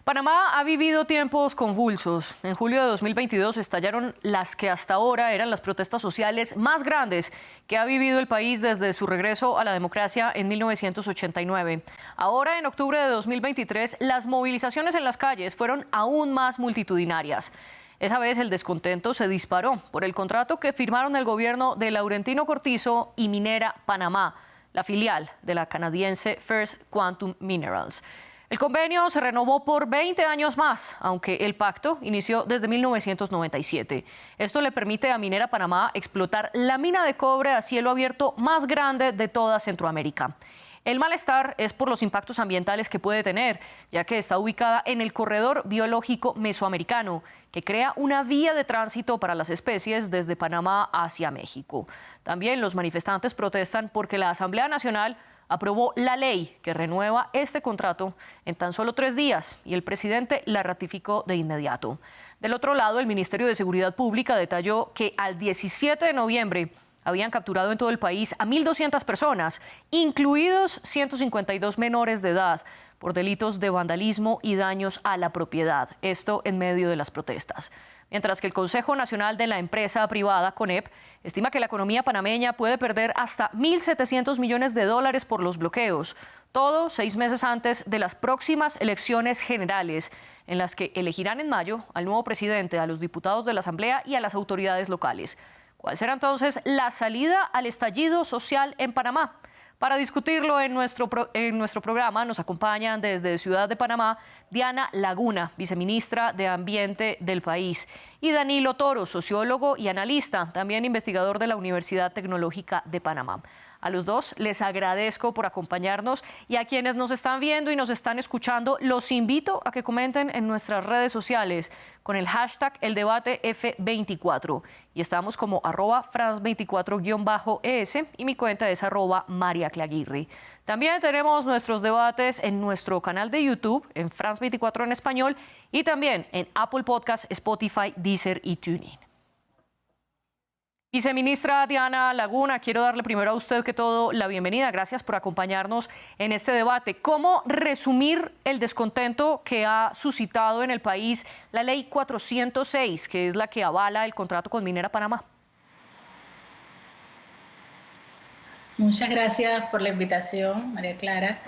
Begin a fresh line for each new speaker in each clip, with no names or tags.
Panamá ha vivido tiempos convulsos. En julio de 2022 estallaron las que hasta ahora eran las protestas sociales más grandes que ha vivido el país desde su regreso a la democracia en 1989. Ahora, en octubre de 2023, las movilizaciones en las calles fueron aún más multitudinarias. Esa vez el descontento se disparó por el contrato que firmaron el gobierno de Laurentino Cortizo y Minera Panamá, la filial de la canadiense First Quantum Minerals. El convenio se renovó por 20 años más, aunque el pacto inició desde 1997. Esto le permite a Minera Panamá explotar la mina de cobre a cielo abierto más grande de toda Centroamérica. El malestar es por los impactos ambientales que puede tener, ya que está ubicada en el Corredor Biológico Mesoamericano, que crea una vía de tránsito para las especies desde Panamá hacia México. También los manifestantes protestan porque la Asamblea Nacional aprobó la ley que renueva este contrato en tan solo 3 días y el presidente la ratificó de inmediato. Del otro lado, el Ministerio de Seguridad Pública detalló que al 17 de noviembre habían capturado en todo el país a 1.200 personas, incluidos 152 menores de edad, por delitos de vandalismo y daños a la propiedad. Esto en medio de las protestas. Mientras que el Consejo Nacional de la Empresa Privada, CONEP, estima que la economía panameña puede perder hasta 1.700 millones de dólares por los bloqueos. Todo 6 meses antes de las próximas elecciones generales, en las que elegirán en mayo al nuevo presidente, a los diputados de la Asamblea y a las autoridades locales. ¿Cuál será entonces la salida al estallido social en Panamá? Para discutirlo en nuestro programa nos acompañan desde Ciudad de Panamá Diana Laguna, viceministra de Ambiente del país, y Danilo Toro, sociólogo y analista, también investigador de la Universidad Tecnológica de Panamá. A los dos les agradezco por acompañarnos y a quienes nos están viendo y nos están escuchando, los invito a que comenten en nuestras redes sociales con el hashtag #eldebatef24. Y estamos como @France24_ES y mi cuenta es @mariaclaguirre. También tenemos nuestros debates en nuestro canal de YouTube, en France 24 en español, y también en Apple Podcasts, Spotify, Deezer y TuneIn. Viceministra Diana Laguna, quiero darle primero a usted que todo la bienvenida. Gracias por acompañarnos en este debate. ¿Cómo resumir el descontento que ha suscitado en el país la Ley 406, que es la que avala el contrato con Minera Panamá?
Muchas gracias por la invitación, María Clara.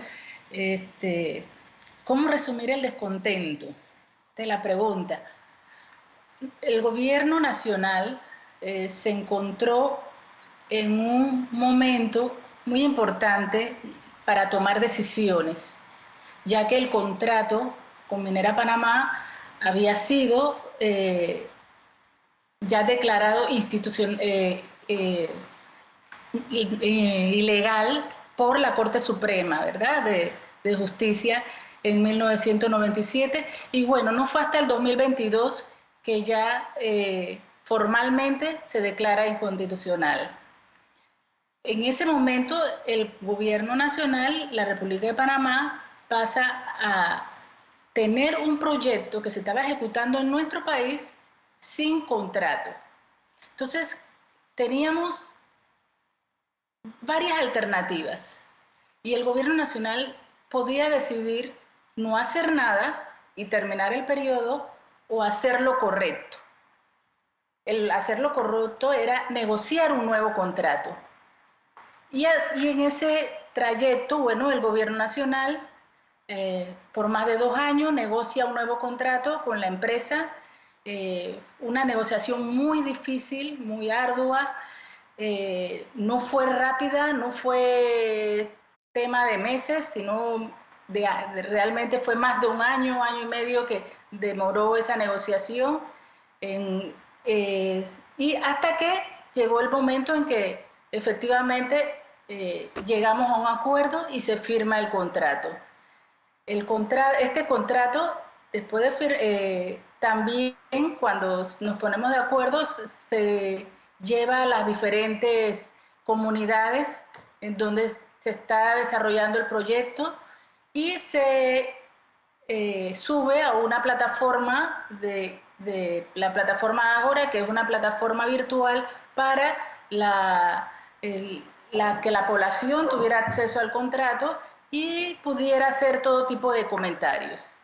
¿Cómo resumir el descontento? Esta es la pregunta. El gobierno nacional se encontró en un momento muy importante para tomar decisiones, ya que el contrato con Minera Panamá había sido ya declarado ilegal por la Corte Suprema, ¿verdad?, de Justicia en 1997. Y bueno, no fue hasta el 2022 que ya formalmente se declara inconstitucional. En ese momento, el gobierno nacional, la República de Panamá, pasa a tener un proyecto que se estaba ejecutando en nuestro país sin contrato. Entonces, teníamos varias alternativas y el gobierno nacional podía decidir no hacer nada y terminar el periodo o hacer lo correcto. El hacer lo correcto era negociar un nuevo contrato. Y en ese trayecto, bueno, el gobierno nacional por más de 2 años negocia un nuevo contrato con la empresa, una negociación muy difícil, muy ardua, no fue rápida, no fue tema de meses, sino realmente fue más de 1 año, año y medio que demoró esa negociación. Y hasta que llegó el momento en que efectivamente llegamos a un acuerdo y se firma el contrato. Este contrato, después de también cuando nos ponemos de acuerdo, se lleva a las diferentes comunidades en donde se está desarrollando el proyecto y se sube a una plataforma la plataforma Ágora, que es una plataforma virtual para que la población tuviera acceso al contrato y pudiera hacer todo tipo de comentarios.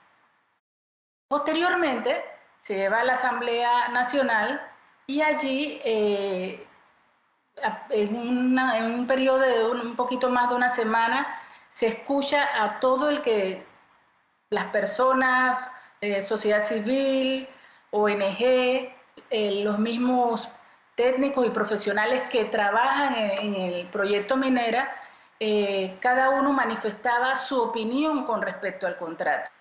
Posteriormente se lleva a la Asamblea Nacional y allí en un periodo de un poquito más de una semana se escucha a todo el que las personas, sociedad civil, ONG, los mismos técnicos y profesionales que trabajan en el proyecto Minera, cada uno manifestaba su opinión con respecto al contrato.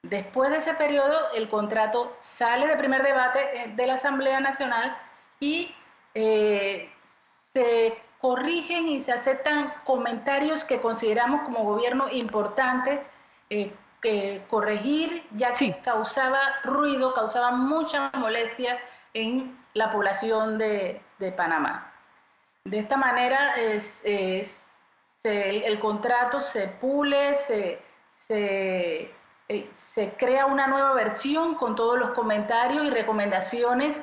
Después de ese periodo, el contrato sale de primer debate de la Asamblea Nacional y se corrigen y se aceptan comentarios que consideramos como gobierno importantes corregir, ya
Sí.
que causaba ruido, causaba mucha molestia en la población de Panamá. De esta manera el contrato se pule, se crea una nueva versión con todos los comentarios y recomendaciones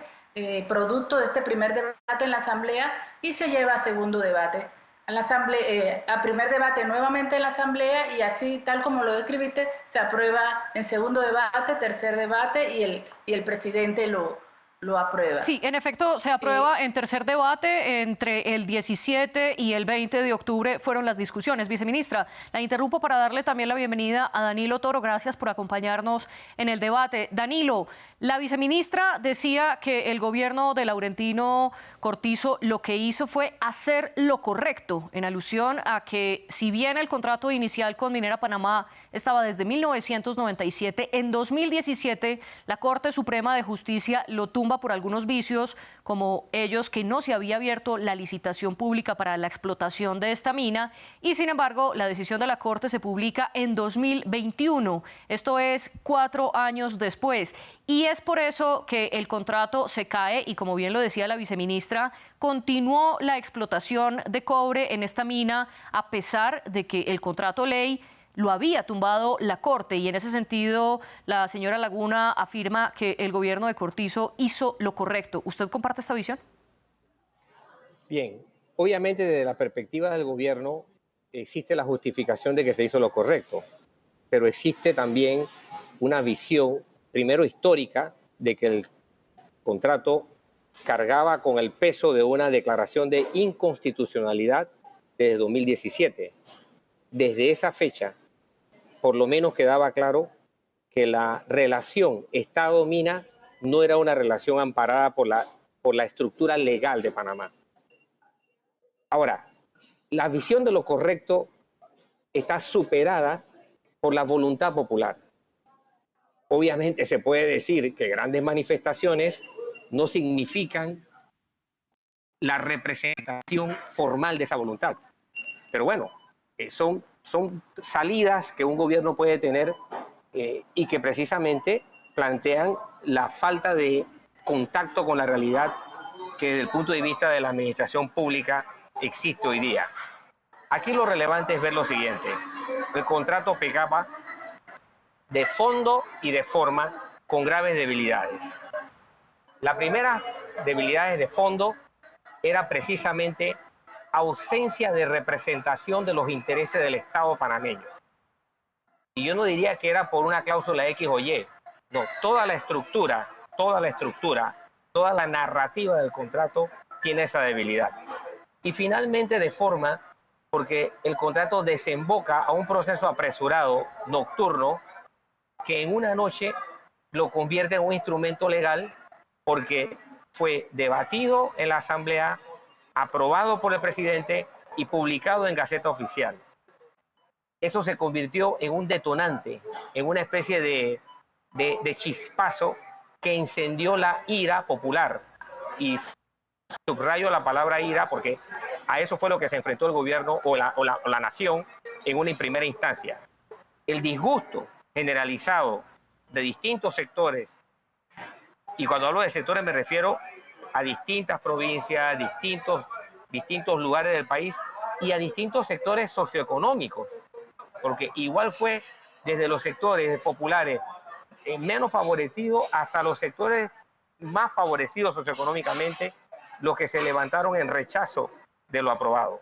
producto de este primer debate en la Asamblea y se lleva a segundo debate. A primer debate nuevamente en la Asamblea y así, tal como lo describiste, se aprueba en segundo debate, tercer debate y el presidente lo aprueba.
Sí, en efecto, se aprueba en tercer debate. Entre el 17 y el 20 de octubre fueron las discusiones. Viceministra, la interrumpo para darle también la bienvenida a Danilo Toro. Gracias por acompañarnos en el debate. Danilo, la viceministra decía que el gobierno de Laurentino Cortizo lo que hizo fue hacer lo correcto, en alusión a que si bien el contrato inicial con Minera Panamá estaba desde 1997, en 2017 la Corte Suprema de Justicia lo tumba por algunos vicios, como ellos que no se había abierto la licitación pública para la explotación de esta mina y sin embargo la decisión de la Corte se publica en 2021, esto es 4 años después, y es por eso que el contrato se cae y, como bien lo decía la viceministra, continuó la explotación de cobre en esta mina a pesar de que el contrato ley lo había tumbado la Corte, y en ese sentido la señora Laguna afirma que el gobierno de Cortizo hizo lo correcto. ¿Usted comparte esta visión?
Bien, obviamente desde la perspectiva del gobierno existe la justificación de que se hizo lo correcto, pero existe también una visión, primero histórica, de que el contrato cargaba con el peso de una declaración de inconstitucionalidad desde 2017. Desde esa fecha, por lo menos quedaba claro que la relación Estado-Mina no era una relación amparada por la estructura legal de Panamá. Ahora, la visión de lo correcto está superada por la voluntad popular. Obviamente se puede decir que grandes manifestaciones no significan la representación formal de esa voluntad. Pero bueno, son salidas que un gobierno puede tener y que precisamente plantean la falta de contacto con la realidad que desde el punto de vista de la administración pública existe hoy día. Aquí lo relevante es ver lo siguiente. El contrato pecaba de fondo y de forma con graves debilidades. La primera debilidad de fondo era precisamente ausencia de representación de los intereses del Estado panameño. Y yo no diría que era por una cláusula X o Y. No, toda la estructura, toda la narrativa del contrato tiene esa debilidad. Y finalmente de forma, porque el contrato desemboca a un proceso apresurado, nocturno, que en una noche lo convierte en un instrumento legal porque fue debatido en la Asamblea, aprobado por el presidente y publicado en Gaceta Oficial. Eso se convirtió en un detonante, en una especie de chispazo que incendió la ira popular. Y subrayo la palabra ira porque a eso fue lo que se enfrentó el gobierno o la nación en una primera instancia. El disgusto generalizado de distintos sectores, y cuando hablo de sectores me refiero a distintas provincias, distintos lugares del país y a distintos sectores socioeconómicos, porque igual fue desde los sectores populares menos favorecidos hasta los sectores más favorecidos socioeconómicamente, los que se levantaron en rechazo de lo aprobado.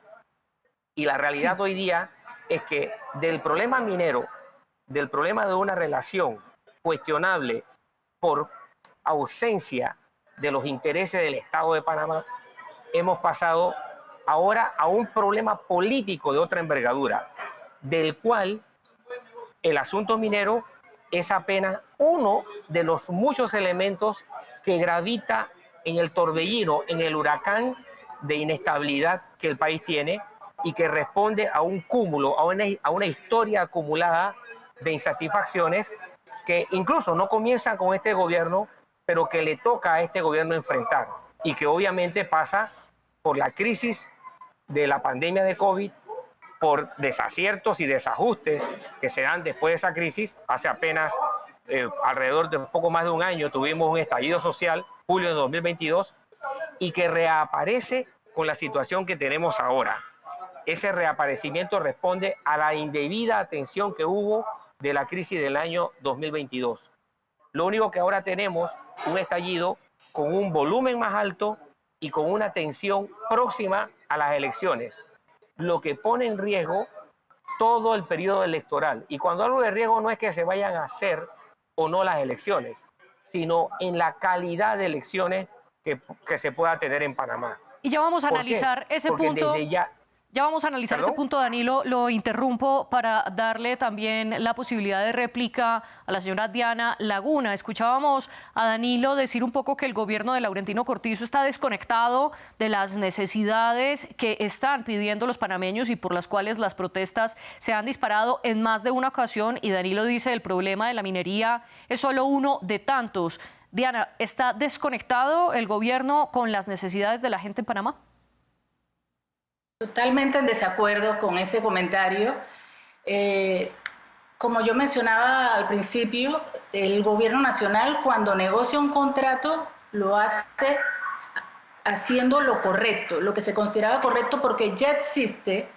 Y la realidad hoy día es que del problema minero, del problema de una relación cuestionable por ausencia de los intereses del Estado de Panamá, hemos pasado ahora a un problema político de otra envergadura, del cual el asunto minero es apenas uno de los muchos elementos que gravita en el torbellino, en el huracán de inestabilidad que el país tiene y que responde a un cúmulo, a una historia acumulada de insatisfacciones que incluso no comienzan con este gobierno, pero que le toca a este gobierno enfrentar y que obviamente pasa por la crisis de la pandemia de COVID, por desaciertos y desajustes que se dan después de esa crisis. Hace apenas alrededor de un poco más de un año tuvimos un estallido social, julio de 2022, y que reaparece con la situación que tenemos ahora. Ese reaparecimiento responde a la indebida atención que hubo de la crisis del año 2022. Lo único que ahora tenemos un estallido con un volumen más alto y con una tensión próxima a las elecciones, lo que pone en riesgo todo el periodo electoral. Y cuando hablo de riesgo no es que se vayan a hacer o no las elecciones, sino en la calidad de elecciones que se pueda tener en Panamá.
Y ya vamos a analizar ese punto. Ya vamos a analizar ese punto, Danilo. Lo interrumpo para darle también la posibilidad de réplica a la señora Diana Laguna. Escuchábamos a Danilo decir un poco que el gobierno de Laurentino Cortizo está desconectado de las necesidades que están pidiendo los panameños y por las cuales las protestas se han disparado en más de una ocasión. Y Danilo dice el problema de la minería es solo uno de tantos. Diana, ¿está desconectado el gobierno con las necesidades de la gente en Panamá?
Totalmente en desacuerdo con ese comentario. Como yo mencionaba al principio, el gobierno nacional cuando negocia un contrato lo hace haciendo lo correcto, lo que se consideraba correcto porque ya existe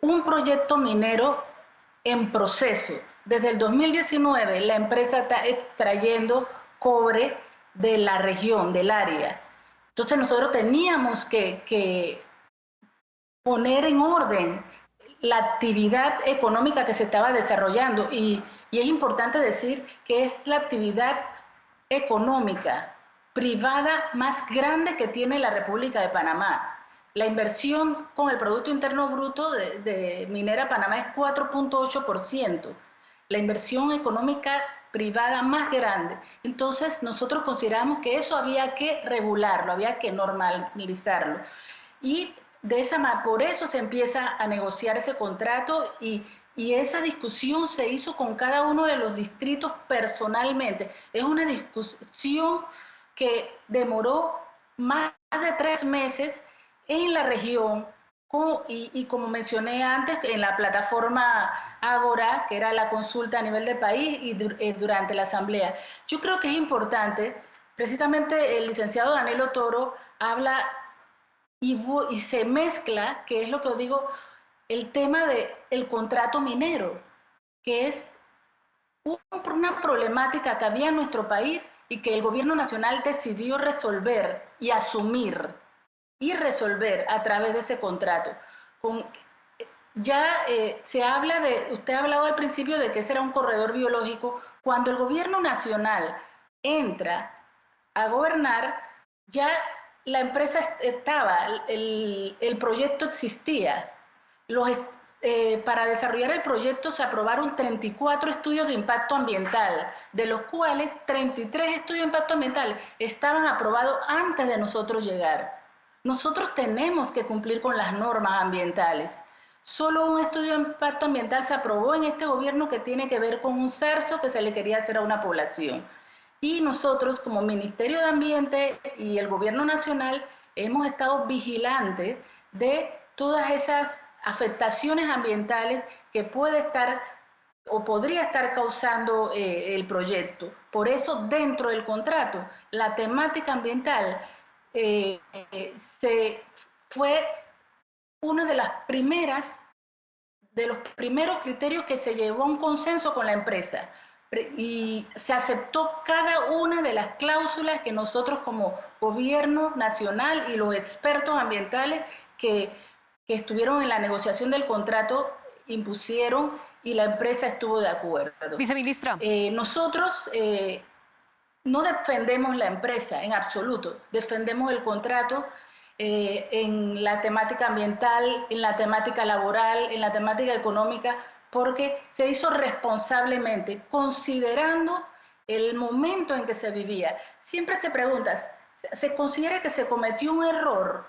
un proyecto minero en proceso. Desde el 2019 la empresa está extrayendo cobre de la región, del área. Entonces nosotros teníamos que poner en orden la actividad económica que se estaba desarrollando y es importante decir que es la actividad económica privada más grande que tiene la República de Panamá. La inversión con el Producto Interno Bruto de Minera Panamá es 4.8%, la inversión económica privada más grande. Entonces nosotros consideramos que eso había que regularlo, había que normalizarlo. Y por eso se empieza a negociar ese contrato y esa discusión se hizo con cada uno de los distritos personalmente. Es una discusión que demoró más de 3 meses en la región y como mencioné antes, en la plataforma Ágora, que era la consulta a nivel del país y durante la asamblea. Yo creo que es importante, precisamente el licenciado Danilo Toro habla y se mezcla, que es lo que os digo, el tema del contrato minero, que es una problemática que había en nuestro país y que el gobierno nacional decidió resolver y asumir y resolver a través de ese contrato. Se habla usted ha hablado al principio de que ese era un corredor biológico. Cuando el gobierno nacional entra a gobernar, ya la empresa estaba, el proyecto existía. Para desarrollar el proyecto se aprobaron 34 estudios de impacto ambiental, de los cuales 33 estudios de impacto ambiental estaban aprobados antes de nosotros llegar. Nosotros tenemos que cumplir con las normas ambientales. Solo un estudio de impacto ambiental se aprobó en este gobierno que tiene que ver con un cerzo que se le quería hacer a una población. Y nosotros, como Ministerio de Ambiente y el Gobierno Nacional, hemos estado vigilantes de todas esas afectaciones ambientales que puede estar o podría estar causando el proyecto. Por eso, dentro del contrato, la temática ambiental fue uno de los primeros criterios que se llevó a un consenso con la empresa. Y se aceptó cada una de las cláusulas que nosotros como gobierno nacional y los expertos ambientales que estuvieron en la negociación del contrato impusieron y la empresa estuvo de acuerdo.
Viceministra.
Nosotros no defendemos la empresa en absoluto, defendemos el contrato en la temática ambiental, en la temática laboral, en la temática económica, porque se hizo responsablemente, considerando el momento en que se vivía. Siempre se pregunta, ¿se considera que se cometió un error?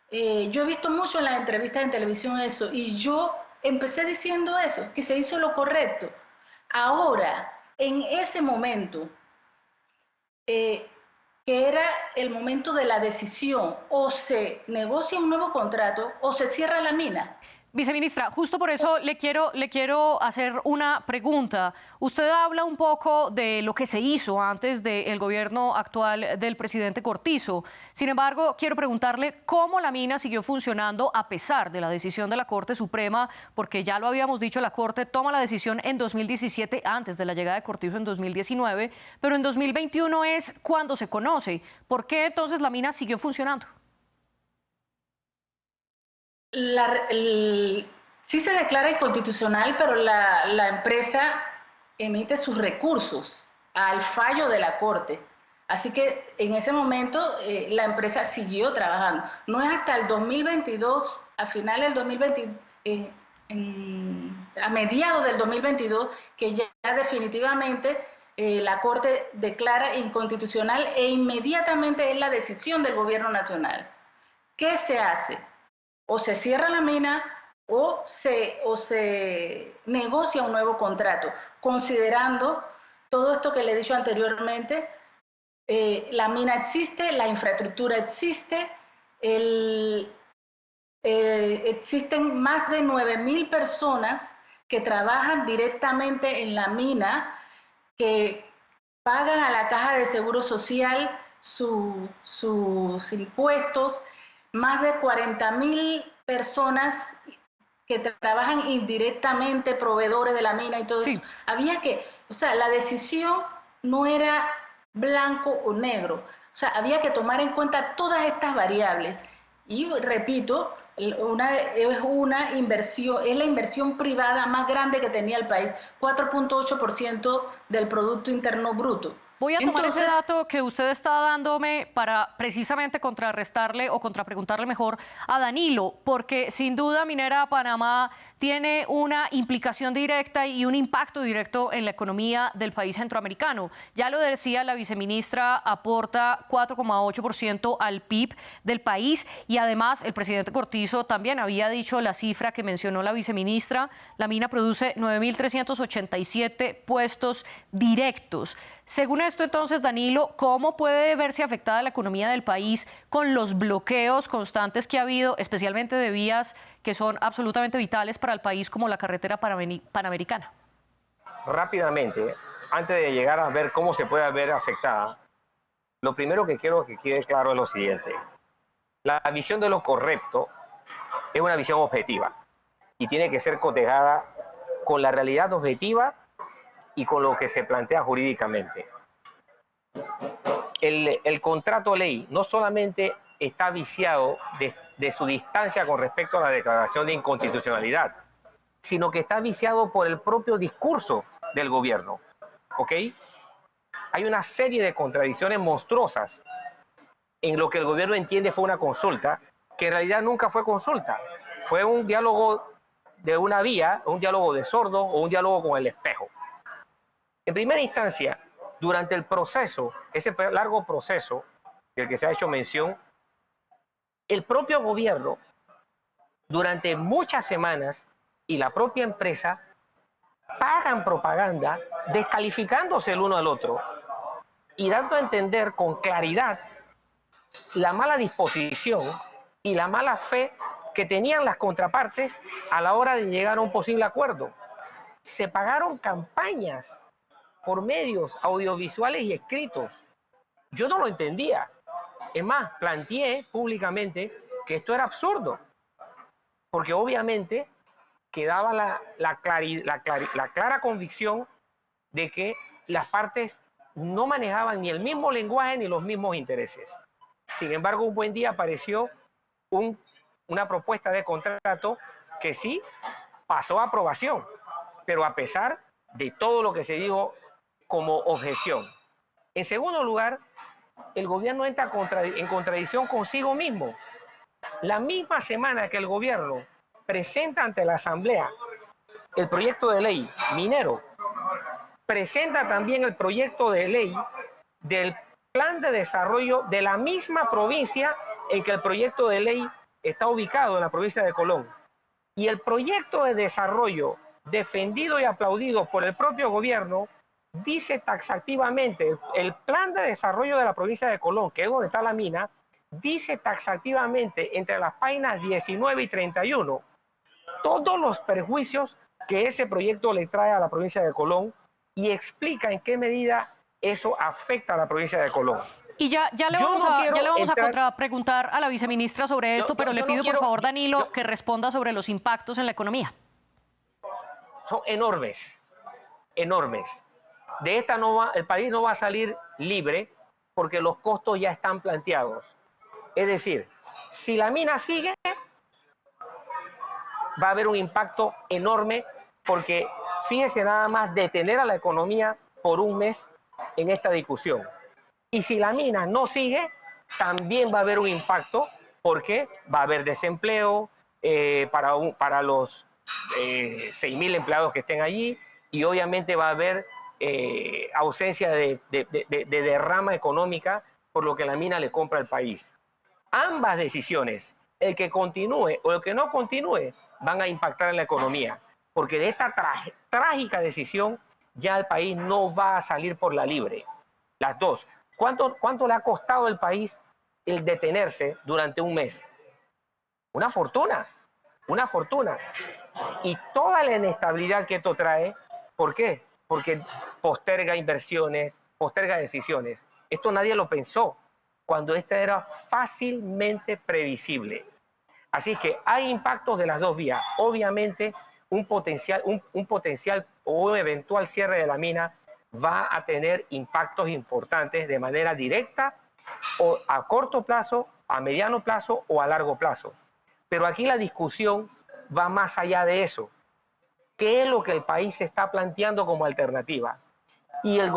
Yo he visto mucho en las entrevistas en televisión eso, y yo empecé diciendo eso, que se hizo lo correcto. Ahora, en ese momento, que era el momento de la decisión, o se negocia un nuevo contrato o se cierra la mina.
Viceministra, justo por eso le quiero hacer una pregunta. Usted habla un poco de lo que se hizo antes del gobierno actual del presidente Cortizo. Sin embargo, quiero preguntarle cómo la mina siguió funcionando a pesar de la decisión de la Corte Suprema, porque ya lo habíamos dicho, la Corte toma la decisión en 2017, antes de la llegada de Cortizo en 2019, pero en 2021 es cuando se conoce. ¿Por qué entonces la mina siguió funcionando?
Sí se declara inconstitucional, pero la empresa emite sus recursos al fallo de la Corte. Así que en ese momento la empresa siguió trabajando. No es hasta el 2022, a finales del 2022, a mediados del 2022, que ya definitivamente la Corte declara inconstitucional e inmediatamente es la decisión del gobierno nacional. ¿Qué se hace? O se cierra la mina o se negocia un nuevo contrato, considerando todo esto que le he dicho anteriormente. La mina existe, la infraestructura existe, existen más de 9.000 personas que trabajan directamente en la mina, que pagan a la Caja de Seguro Social sus impuestos, más de 40.000 personas que trabajan indirectamente, proveedores de la mina y todo
Sí.
esto. Había que, o sea, la decisión no era blanco o negro, o sea, había que tomar en cuenta todas estas variables. Y repito, es la inversión privada más grande que tenía el país, 4.8% del Producto Interno Bruto.
Voy a tomar ese dato que usted está dándome para precisamente contrarrestarle o contrapreguntarle mejor a Danilo, porque sin duda Minera Panamá tiene una implicación directa y un impacto directo en la economía del país centroamericano. Ya lo decía la viceministra, aporta 4,8% al PIB del país y además el presidente Cortizo también había dicho la cifra que mencionó la viceministra. La mina produce 9.387 puestos directos. Según esto, entonces, Danilo, ¿cómo puede verse afectada la economía del país con los bloqueos constantes que ha habido, especialmente de vías que son absolutamente vitales para el país, como la carretera panamericana?
Rápidamente, antes de llegar a ver cómo se puede ver afectada, lo primero que quiero que quede claro es lo siguiente. La visión de lo correcto es una visión objetiva y tiene que ser cotejada con la realidad objetiva y con lo que se plantea jurídicamente. El contrato ley no solamente está viciado de su distancia con respecto a la declaración de inconstitucionalidad, sino que está viciado por el propio discurso del gobierno. ¿Ok? Hay una serie de contradicciones monstruosas en lo que el gobierno entiende fue una consulta, que en realidad nunca fue consulta. Fue un diálogo de una vía, un diálogo de sordos o un diálogo con el espejo. En primera instancia, durante el proceso, ese largo proceso del que se ha hecho mención, el propio gobierno, durante muchas semanas, y la propia empresa, pagan propaganda descalificándose el uno al otro y dando a entender con claridad la mala disposición y la mala fe que tenían las contrapartes a la hora de llegar a un posible acuerdo. Se pagaron campañas por medios audiovisuales y escritos. Yo no lo entendía. Es más, planteé públicamente que esto era absurdo, porque obviamente quedaba la clara convicción de que las partes no manejaban ni el mismo lenguaje ni los mismos intereses. Sin embargo, un buen día apareció una propuesta de contrato que sí pasó a aprobación, pero a pesar de todo lo que se dijo como objeción. En segundo lugar, el gobierno entra en contradicción consigo mismo. La misma semana que el gobierno presenta ante la Asamblea el proyecto de ley minero, presenta también el proyecto de ley del plan de desarrollo de la misma provincia en que el proyecto de ley está ubicado, en la provincia de Colón. Y el proyecto de desarrollo defendido y aplaudido por el propio gobierno dice taxativamente, el plan de desarrollo de la provincia de Colón, que es donde está la mina, dice taxativamente entre las páginas 19 y 31 todos los perjuicios que ese proyecto le trae a la provincia de Colón y explica en qué medida eso afecta a la provincia de Colón.
Y ya le vamos a contrapreguntar a la viceministra sobre esto, pero le pido por favor, Danilo, que responda sobre los impactos en la economía.
Son enormes, enormes. De esta el país no va a salir libre porque los costos ya están planteados. Es decir, si la mina sigue, va a haber un impacto enorme porque fíjese nada más detener a la economía por un mes en esta discusión. Y si la mina no sigue, también va a haber un impacto porque va a haber desempleo para los 6.000 empleados que estén allí y obviamente va a haber ausencia de derrama económica por lo que la mina le compra al país. Ambas decisiones, el que continúe o el que no continúe, van a impactar en la economía, porque de esta trágica decisión ya el país no va a salir por la libre. Las dos. ¿Cuánto le ha costado al país el detenerse durante un mes? Una fortuna, una fortuna. Y toda la inestabilidad que esto trae, ¿por qué? Porque posterga inversiones, posterga decisiones. Esto nadie lo pensó, cuando esto era fácilmente previsible. Así que hay impactos de las dos vías. Obviamente, un potencial o un eventual cierre de la mina va a tener impactos importantes de manera directa o a corto plazo, a mediano plazo o a largo plazo. Pero aquí la discusión va más allá de eso. ¿Qué es lo que el país está planteando como alternativa? Y el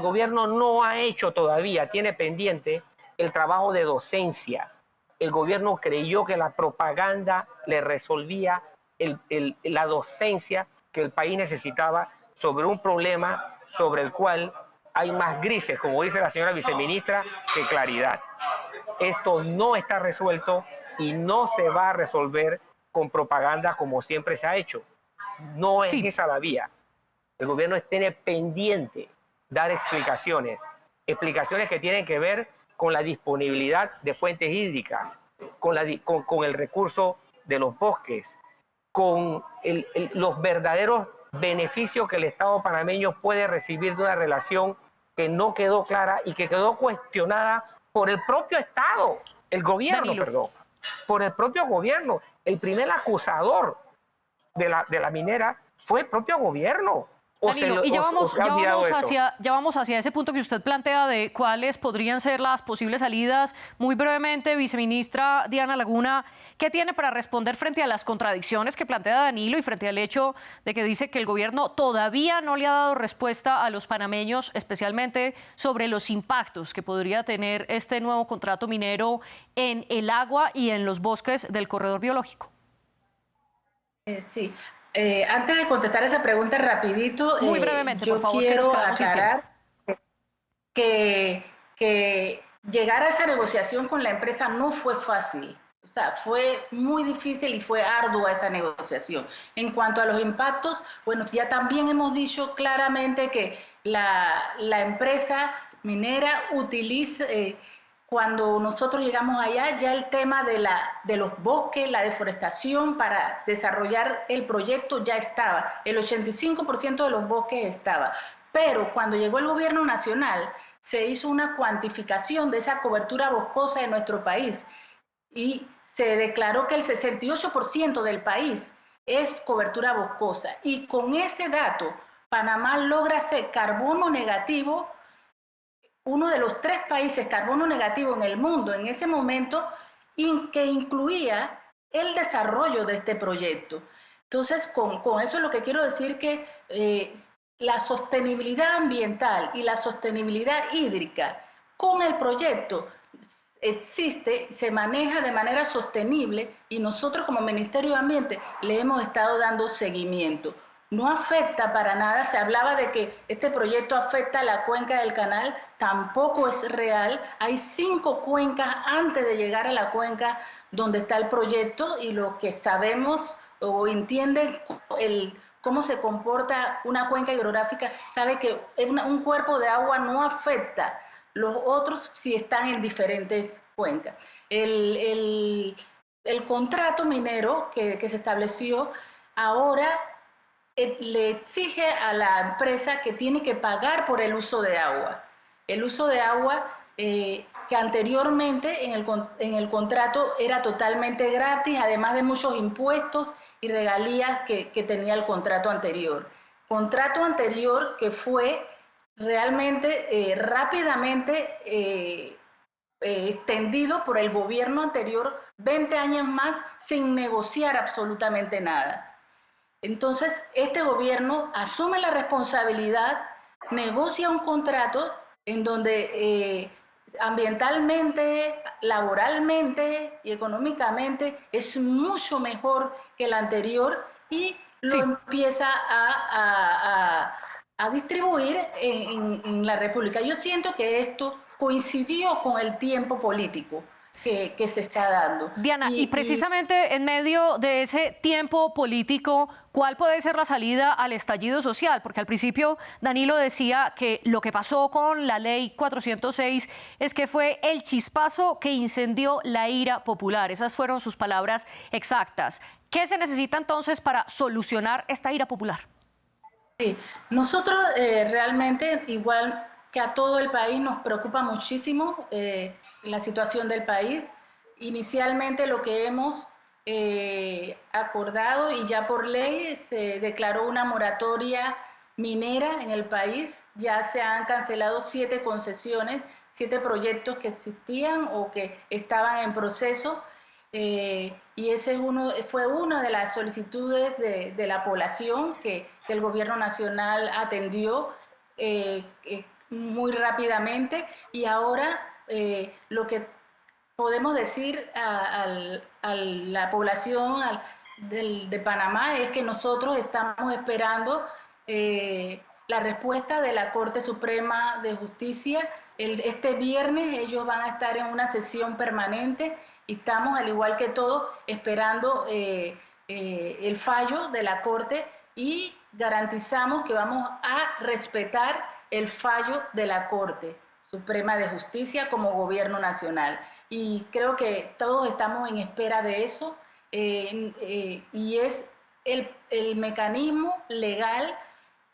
gobierno no ha hecho todavía, tiene pendiente el trabajo de docencia. El gobierno creyó que la propaganda le resolvía la docencia que el país necesitaba sobre un problema sobre el cual hay más grises, como dice la señora viceministra, que claridad. Esto no está resuelto y no se va a resolver con propaganda como siempre se ha hecho. No es esa la vía. El gobierno tiene pendiente dar explicaciones que tienen que ver con la disponibilidad de fuentes hídricas, con el recurso de los bosques, con los verdaderos beneficios que el Estado panameño puede recibir de una relación que no quedó clara y que quedó cuestionada por el propio Estado, el gobierno,
Danilo.
perdón, por el propio gobierno. El primer acusador de la minera fue el propio gobierno.
Danilo, y ya vamos hacia ese punto que usted plantea de cuáles podrían ser las posibles salidas. Muy brevemente, viceministra Diana Laguna, ¿qué tiene para responder frente a las contradicciones que plantea Danilo y frente al hecho de que dice que el gobierno todavía no le ha dado respuesta a los panameños, especialmente sobre los impactos que podría tener este nuevo contrato minero en el agua y en los bosques del corredor biológico?
Sí. Antes de contestar esa pregunta rapidito,
muy brevemente,
yo
por favor,
quiero
que nos
aclarar que llegar a esa negociación con la empresa no fue fácil. O sea, fue muy difícil y fue ardua esa negociación. En cuanto a los impactos, bueno, ya también hemos dicho claramente que la empresa minera utiliza... cuando nosotros llegamos allá, ya el tema de los bosques, la deforestación para desarrollar el proyecto ya estaba. El 85% de los bosques estaba. Pero cuando llegó el gobierno nacional, se hizo una cuantificación de esa cobertura boscosa de nuestro país y se declaró que el 68% del país es cobertura boscosa. Y con ese dato, Panamá logra ser carbono negativo, uno de los 3 países carbono negativo en el mundo en ese momento, que incluía el desarrollo de este proyecto. Entonces, con eso lo que quiero decir que la sostenibilidad ambiental y la sostenibilidad hídrica con el proyecto existe, se maneja de manera sostenible y nosotros como Ministerio de Ambiente le hemos estado dando seguimiento. No afecta para nada, se hablaba de que este proyecto afecta a la cuenca del canal, tampoco es real. Hay 5 cuencas antes de llegar a la cuenca donde está el proyecto y lo que sabemos o entiende cómo se comporta una cuenca hidrográfica, sabe que un cuerpo de agua no afecta los otros si están en diferentes cuencas. El contrato minero que se estableció ahora le exige a la empresa que tiene que pagar por el uso de agua. El uso de agua que anteriormente en el contrato era totalmente gratis, además de muchos impuestos y regalías que tenía el contrato anterior. Contrato anterior que fue realmente rápidamente extendido por el gobierno anterior 20 años más sin negociar absolutamente nada. Entonces, este gobierno asume la responsabilidad, negocia un contrato en donde ambientalmente, laboralmente y económicamente es mucho mejor que el anterior y lo empieza a distribuir en la República. Yo siento que esto coincidió con el tiempo político que se está dando.
Diana, y precisamente en medio de ese tiempo político, ¿cuál puede ser la salida al estallido social? Porque al principio Danilo decía que lo que pasó con la ley 406 es que fue el chispazo que incendió la ira popular. Esas fueron sus palabras exactas. ¿Qué se necesita entonces para solucionar esta ira popular?
Sí, nosotros realmente, igual que a todo el país, nos preocupa muchísimo la situación del país. Inicialmente lo que hemos acordado y ya por ley se declaró una moratoria minera en el país. Ya se han cancelado 7 concesiones, 7 proyectos que existían o que estaban en proceso. Y ese fue una de las solicitudes de la población que el gobierno nacional atendió muy rápidamente y ahora lo que podemos decir a la población de Panamá es que nosotros estamos esperando la respuesta de la Corte Suprema de Justicia. Este viernes ellos van a estar en una sesión permanente y estamos, al igual que todos, esperando el fallo de la Corte y garantizamos que vamos a respetar el fallo de la Corte Suprema de Justicia como gobierno nacional. Y creo que todos estamos en espera de eso y es el mecanismo legal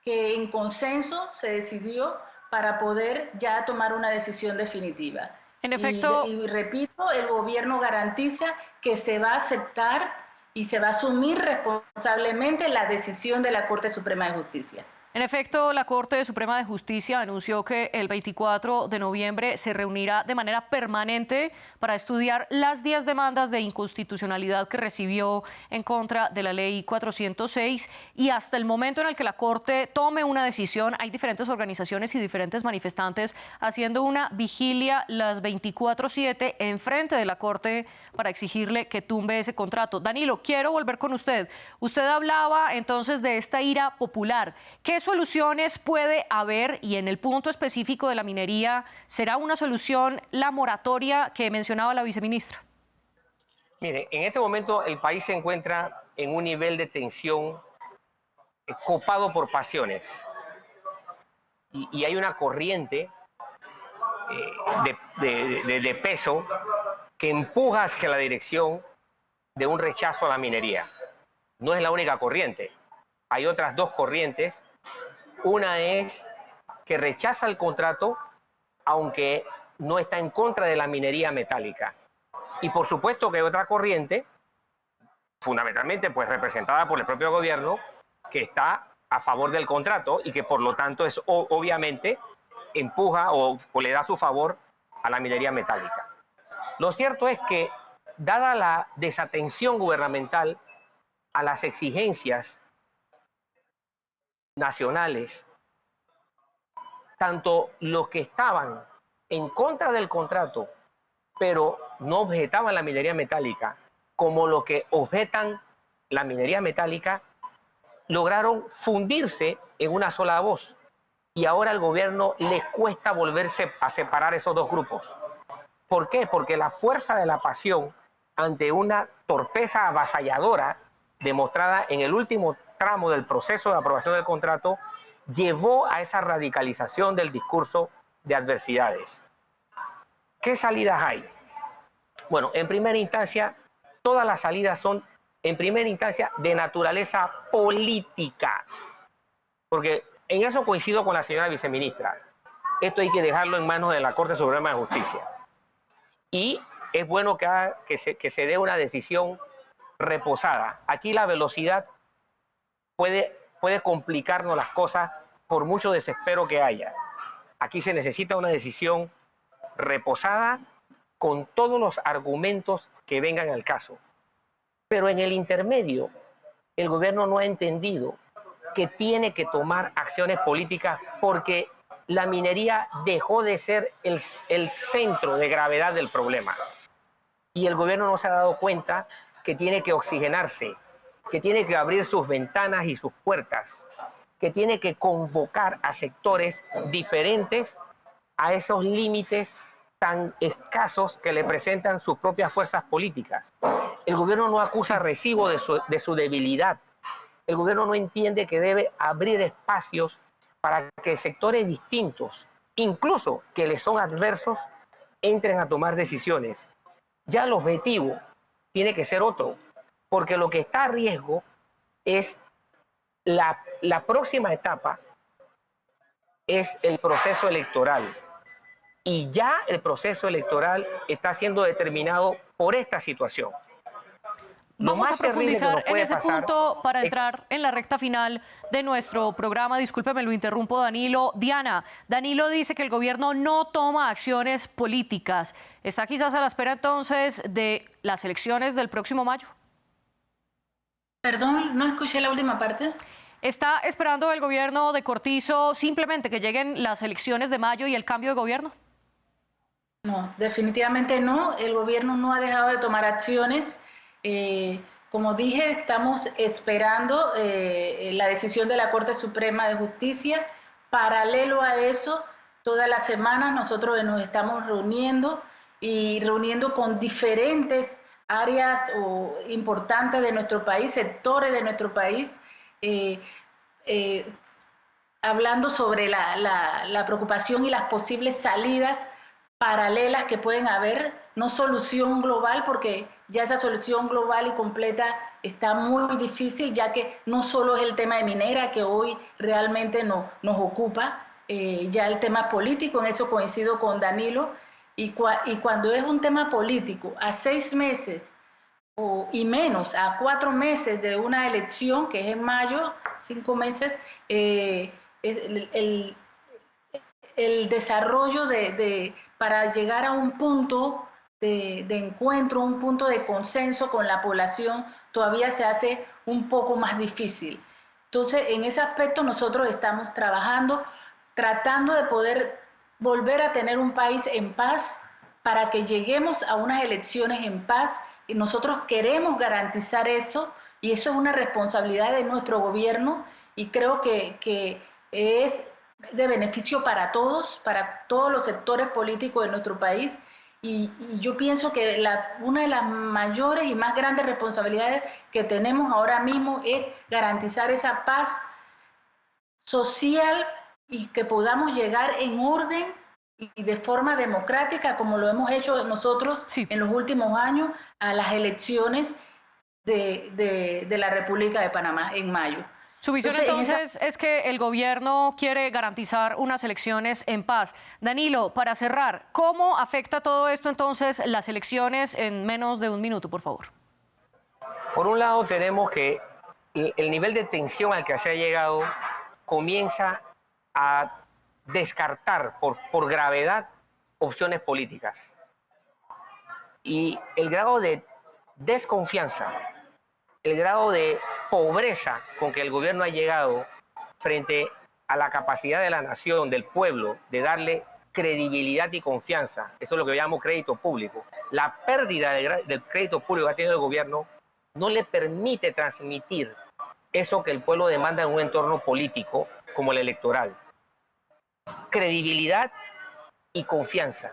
que en consenso se decidió para poder ya tomar una decisión definitiva.
En efecto,
y repito, el gobierno garantiza que se va a aceptar y se va a asumir responsablemente la decisión de la Corte Suprema de Justicia.
En efecto, la Corte Suprema de Justicia anunció que el 24 de noviembre se reunirá de manera permanente para estudiar las 10 demandas de inconstitucionalidad que recibió en contra de la ley 406 y hasta el momento en el que la Corte tome una decisión, hay diferentes organizaciones y diferentes manifestantes haciendo una vigilia las 24/7 enfrente de la Corte para exigirle que tumbe ese contrato. Danilo, quiero volver con usted. Usted hablaba entonces de esta ira popular. ¿Qué soluciones puede haber? Y en el punto específico de la minería, ¿será una solución la moratoria que mencionaba la viceministra?
Mire, en este momento el país se encuentra en un nivel de tensión copado por pasiones. Y hay una corriente de peso que empuja hacia la dirección de un rechazo a la minería. No es la única corriente. Hay otras 2 corrientes. Una es que rechaza el contrato, aunque no está en contra de la minería metálica. Y por supuesto que hay otra corriente, fundamentalmente pues representada por el propio gobierno, que está a favor del contrato y que por lo tanto es obviamente empuja o le da su favor a la minería metálica. Lo cierto es que, dada la desatención gubernamental, a las exigencias nacionales, tanto los que estaban en contra del contrato, pero no objetaban la minería metálica, como los que objetan la minería metálica, lograron fundirse en una sola voz. Y ahora al gobierno le cuesta volverse a separar esos dos grupos. ¿Por qué? Porque la fuerza de la pasión ante una torpeza avasalladora demostrada en el último tramo del proceso de aprobación del contrato llevó a esa radicalización del discurso de adversidades. ¿Qué salidas hay? Bueno, en primera instancia, todas las salidas son, en primera instancia, de naturaleza política. Porque en eso coincido con la señora viceministra. Esto hay que dejarlo en manos de la Corte Suprema de Justicia. Y es bueno que se dé una decisión reposada. Aquí la velocidad puede complicarnos las cosas por mucho desespero que haya. Aquí se necesita una decisión reposada con todos los argumentos que vengan al caso. Pero en el intermedio, el gobierno no ha entendido que tiene que tomar acciones políticas porque la minería dejó de ser el centro de gravedad del problema. Y el gobierno no se ha dado cuenta que tiene que oxigenarse, que tiene que abrir sus ventanas y sus puertas, que tiene que convocar a sectores diferentes a esos límites tan escasos que le presentan sus propias fuerzas políticas. El gobierno no acusa recibo de su debilidad. El gobierno no entiende que debe abrir espacios para que sectores distintos, incluso que le son adversos, entren a tomar decisiones. Ya el objetivo tiene que ser otro, porque lo que está a riesgo es la próxima etapa, es el proceso electoral. Y ya el proceso electoral está siendo determinado por esta situación.
Vamos a profundizar en ese punto para entrar en la recta final de nuestro programa. Discúlpeme, lo interrumpo, Danilo. Diana, Danilo dice que el gobierno no toma acciones políticas. ¿Está quizás a la espera entonces de las elecciones del próximo mayo?
Perdón, no escuché la última parte.
¿Está esperando el gobierno de Cortizo simplemente que lleguen las elecciones de mayo y el cambio de gobierno?
No, definitivamente no. El gobierno no ha dejado de tomar acciones. Como dije, estamos esperando la decisión de la Corte Suprema de Justicia. Paralelo a eso, todas las semanas nosotros nos estamos reuniendo con diferentes áreas importantes de nuestro país, sectores de nuestro país, hablando sobre la preocupación y las posibles salidas paralelas que pueden haber, no solución global, porque ya esa solución global y completa está muy difícil, ya que no solo es el tema de minera que hoy realmente nos ocupa, ya el tema político, en eso coincido con Danilo, y cuando es un tema político, a 6 meses y menos, a 4 meses de una elección, que es en mayo, 5 meses, el desarrollo para llegar a un punto de encuentro, un punto de consenso con la población, todavía se hace un poco más difícil. Entonces, en ese aspecto nosotros estamos trabajando, tratando de poder volver a tener un país en paz para que lleguemos a unas elecciones en paz. Y nosotros queremos garantizar eso, y eso es una responsabilidad de nuestro gobierno, y creo que es de beneficio para todos los sectores políticos de nuestro país, y yo pienso que una de las mayores y más grandes responsabilidades que tenemos ahora mismo es garantizar esa paz social y que podamos llegar en orden y de forma democrática, como lo hemos hecho nosotros en los últimos años, a las elecciones de la República de Panamá en mayo.
Su visión entonces es que el gobierno quiere garantizar unas elecciones en paz. Danilo, para cerrar, ¿cómo afecta todo esto entonces las elecciones en menos de un minuto, por favor?
Por un lado tenemos que el nivel de tensión al que se ha llegado comienza a descartar por gravedad opciones políticas. Y el grado de desconfianza el grado de pobreza con que el gobierno ha llegado frente a la capacidad de la nación, del pueblo, de darle credibilidad y confianza, eso es lo que yo llamo crédito público. La pérdida del crédito público que ha tenido el gobierno no le permite transmitir eso que el pueblo demanda en un entorno político como el electoral. Credibilidad y confianza.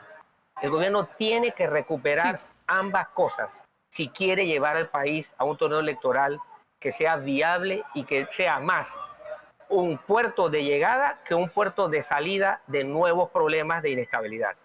El gobierno tiene que recuperar ambas cosas si quiere llevar al país a un torneo electoral que sea viable y que sea más un puerto de llegada que un puerto de salida de nuevos problemas de inestabilidad.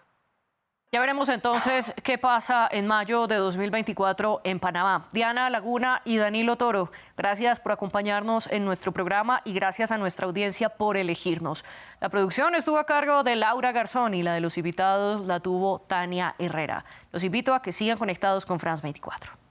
Ya veremos entonces qué pasa en mayo de 2024 en Panamá. Diana Laguna y Danilo Toro, gracias por acompañarnos en nuestro programa y gracias a nuestra audiencia por elegirnos. La producción estuvo a cargo de Laura Garzón y la de los invitados la tuvo Tania Herrera. Los invito a que sigan conectados con France 24.